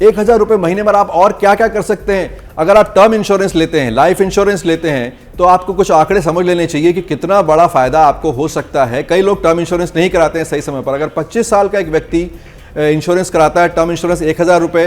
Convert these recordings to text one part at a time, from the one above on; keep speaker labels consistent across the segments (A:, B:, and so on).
A: 1,000 रुपए महीने में आप और क्या क्या कर सकते हैं। अगर आप टर्म इंश्योरेंस लेते हैं, लाइफ इंश्योरेंस लेते हैं, तो आपको कुछ आंकड़े समझ लेने चाहिए कि कितना बड़ा फायदा आपको हो सकता है। कई लोग टर्म इंश्योरेंस नहीं कराते हैं सही समय पर। अगर 25 साल का एक व्यक्ति इंश्योरेंस कराता है, टर्म इंश्योरेंस 1,000 रुपए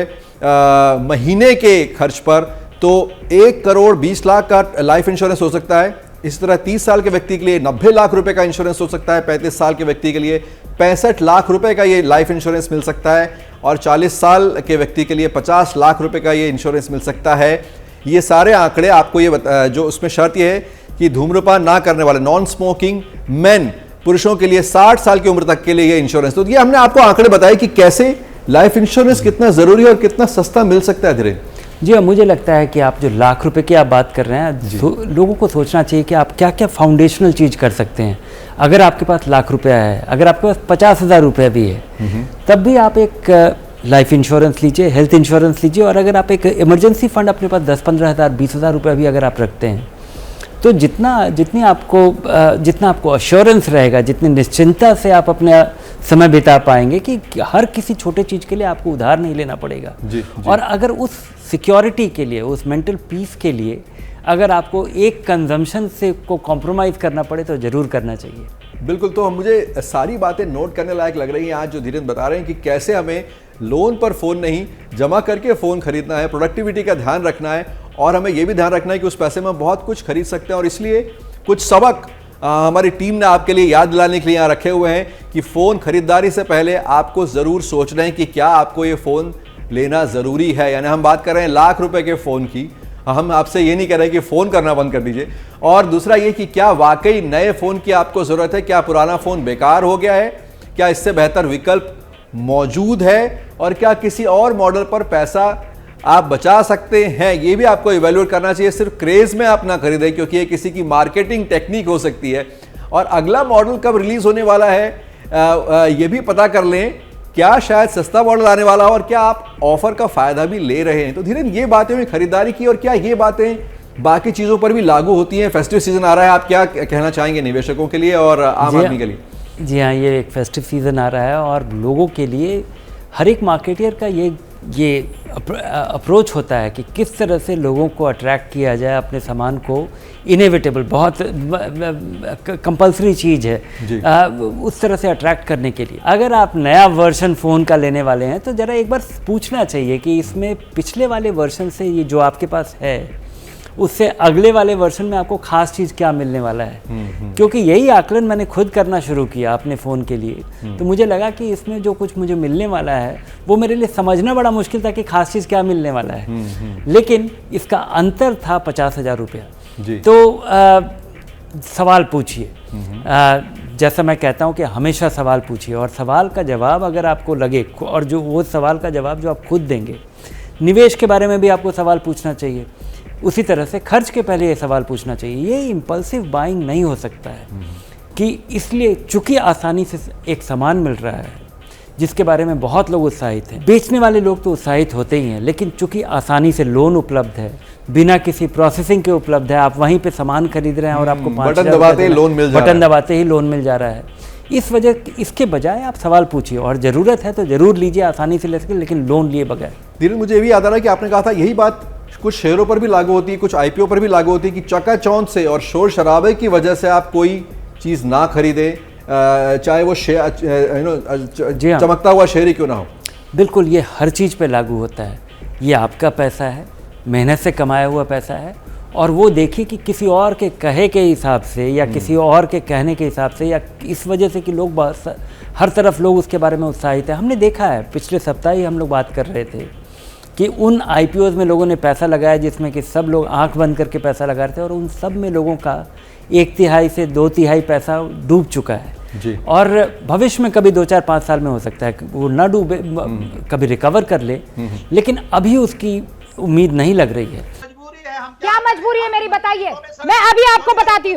A: महीने के खर्च पर, तो 1 करोड़ 20 लाख का लाइफ इंश्योरेंस हो सकता है। इसी तरह 30 साल के व्यक्ति के लिए 90 लाख रुपए का इंश्योरेंस हो सकता है। 35 साल के व्यक्ति के लिए 65 लाख रुपए का ये लाइफ इंश्योरेंस मिल सकता है और 40 साल के व्यक्ति के लिए 50 लाख रुपए का ये इंश्योरेंस मिल सकता है। ये सारे आंकड़े आपको ये जो उसमें शर्त ये है कि धूम्रपान ना करने वाले, नॉन स्मोकिंग मेन, पुरुषों के लिए 60 साल की उम्र तक के लिए ये इंश्योरेंस। तो ये हमने आपको आंकड़े बताए कि कैसे लाइफ इंश्योरेंस कितना जरूरी है और कितना सस्ता मिल सकता है। धीरे
B: जी हाँ, मुझे लगता है कि आप जो लाख रुपए की आप बात कर रहे हैं, लोगों को सोचना चाहिए कि आप क्या क्या फाउंडेशनल चीज़ कर सकते हैं। अगर आपके पास लाख रुपया है, अगर आपके पास 50,000 रुपये भी है, तब भी आप एक लाइफ इंश्योरेंस लीजिए, हेल्थ इंश्योरेंस लीजिए। और अगर आप एक इमरजेंसी फंड अपने पास 10-15 हज़ार 20,000 रुपये भी अगर आप रखते हैं, तो जितना आपको अश्योरेंस रहेगा, जितनी निश्चिंता से आप अपने समय बिता पाएंगे कि हर किसी छोटे चीज़ के लिए आपको उधार नहीं लेना पड़ेगा। जी। और अगर उस सिक्योरिटी के लिए, उस मेंटल पीस के लिए अगर आपको एक कंजम्पशन से को कॉम्प्रोमाइज़ करना पड़े तो ज़रूर करना चाहिए।
A: बिल्कुल। तो मुझे सारी बातें नोट करने लायक लग रही हैं आज जो धीरेन्द्र बता रहे हैं कि कैसे हमें लोन पर फ़ोन नहीं, जमा करके फ़ोन खरीदना है, प्रोडक्टिविटी का ध्यान रखना है और हमें यह भी ध्यान रखना है कि उस पैसे में हम बहुत कुछ खरीद सकते हैं। और इसलिए कुछ सबक हमारी टीम ने आपके लिए याद दिलाने के लिए यहाँ रखे हुए हैं कि फ़ोन खरीदारी से पहले आपको ज़रूर सोचना है कि क्या आपको ये फ़ोन लेना ज़रूरी है। यानी हम बात कर रहे हैं लाख रुपए के फ़ोन की, हम आपसे ये नहीं कह रहे कि फ़ोन करना बंद कर दीजिए। और दूसरा ये कि क्या वाकई नए फ़ोन की आपको ज़रूरत है, क्या पुराना फ़ोन बेकार हो गया है, क्या इससे बेहतर विकल्प मौजूद है और क्या किसी और मॉडल पर पैसा आप बचा सकते हैं, ये भी आपको इवैल्यूएट करना चाहिए। सिर्फ क्रेज़ में आप ना खरीदें क्योंकि ये किसी की मार्केटिंग टेक्निक हो सकती है। और अगला मॉडल कब रिलीज़ होने वाला है ये भी पता कर लें, क्या शायद सस्ता मॉडल आने वाला हो और क्या आप ऑफर का फ़ायदा भी ले रहे हैं। तो धीरे ये बातें हुई खरीदारी की, और क्या ये बातें बाकी चीज़ों पर भी लागू होती हैं। फेस्टिव सीजन आ रहा है, आप क्या कहना चाहेंगे निवेशकों के लिए और आम आदमी के लिए?
B: जी हाँ, ये एक फेस्टिव सीज़न आ रहा है और लोगों के लिए, हर एक मार्केटियर का ये अप्रोच होता है कि किस तरह से लोगों को अट्रैक्ट किया जाए अपने सामान को। इनेविटेबल, बहुत कंपल्सरी चीज़ है उस तरह से अट्रैक्ट करने के लिए। अगर आप नया वर्जन फ़ोन का लेने वाले हैं तो ज़रा एक बार पूछना चाहिए कि इसमें पिछले वाले वर्जन से, ये जो आपके पास है, उससे अगले वाले वर्जन में आपको खास चीज़ क्या मिलने वाला है। क्योंकि यही आकलन मैंने खुद करना शुरू किया अपने फ़ोन के लिए। तो मुझे लगा कि इसमें जो कुछ मुझे मिलने वाला है वो मेरे लिए समझना बड़ा मुश्किल था कि खास चीज़ क्या मिलने वाला है। लेकिन इसका अंतर था 50,000 रुपया। तो सवाल पूछिए, जैसा मैं कहता हूँ कि हमेशा सवाल पूछिए और सवाल का जवाब अगर आपको लगे, और जो वो सवाल का जवाब जो आप खुद देंगे, निवेश के बारे में भी आपको सवाल पूछना चाहिए। उसी तरह से खर्च के पहले ये सवाल पूछना चाहिए। ये इम्पल्सिव बाइंग नहीं हो सकता है कि इसलिए चूँकि आसानी से एक सामान मिल रहा है जिसके बारे में बहुत लोग उत्साहित हैं, बेचने वाले लोग तो उत्साहित होते ही हैं, लेकिन चूँकि आसानी से लोन उपलब्ध है, बिना किसी प्रोसेसिंग के उपलब्ध है, आप वहीं पे सामान खरीद रहे हैं और आपको
A: बटन दबाते ही लोन मिल जा रहा है।
B: इस वजह, इसके बजाय आप सवाल पूछिए और ज़रूरत है तो ज़रूर लीजिए, आसानी से ले सके, लेकिन लोन लिए बगैर।
A: धीरे मुझे ये भी याद आ रहा है कि आपने कहा था यही बात कुछ शेयरों पर भी लागू होती है, कुछ आईपीओ पर भी लागू होती है कि चकाचौंध से और शोर शराबे की वजह से आप कोई चीज़ ना खरीदें, चाहे वो शेयर चमकता हुआ शेयर ही क्यों ना हो।
B: बिल्कुल, ये हर चीज़ पे लागू होता है। ये आपका पैसा है, मेहनत से कमाया हुआ पैसा है, और वो देखिए कि किसी और के कहे के हिसाब से या किसी और के कहने के हिसाब से, या इस वजह से कि लोग हर तरफ लोग उसके बारे में उत्साहित है। हमने देखा है, पिछले सप्ताह ही हम लोग बात कर रहे थे कि उन आईपीओज़ में लोगों ने पैसा लगाया जिसमें कि सब लोग आंख बंद करके पैसा लगा रहे थे, और उन सब में लोगों का 1/3 से 2/3 पैसा डूब चुका है जी। और भविष्य में कभी 2-4-5 साल में हो सकता है वो ना डूबे, कभी रिकवर कर ले, लेकिन अभी उसकी उम्मीद नहीं लग रही है।
C: क्या मजबूरी है मेरी, बताइए। मैं अभी आपको बताती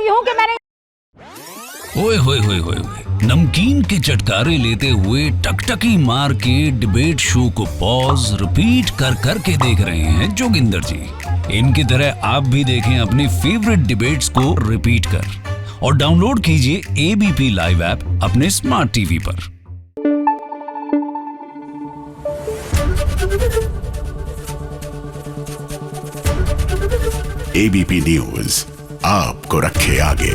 C: हूँ कि मैंने
D: ओए होए होए होए, नमकीन के चटकारे लेते हुए टकटकी मार के डिबेट शो को पॉज रिपीट कर कर के देख रहे हैं जोगिंदर जी। इनकी तरह आप भी देखें अपनी फेवरेट डिबेट्स को रिपीट कर, और डाउनलोड कीजिए एबीपी लाइव ऐप अपने स्मार्ट टीवी पर।
E: एबीपी न्यूज आपको रखे आगे।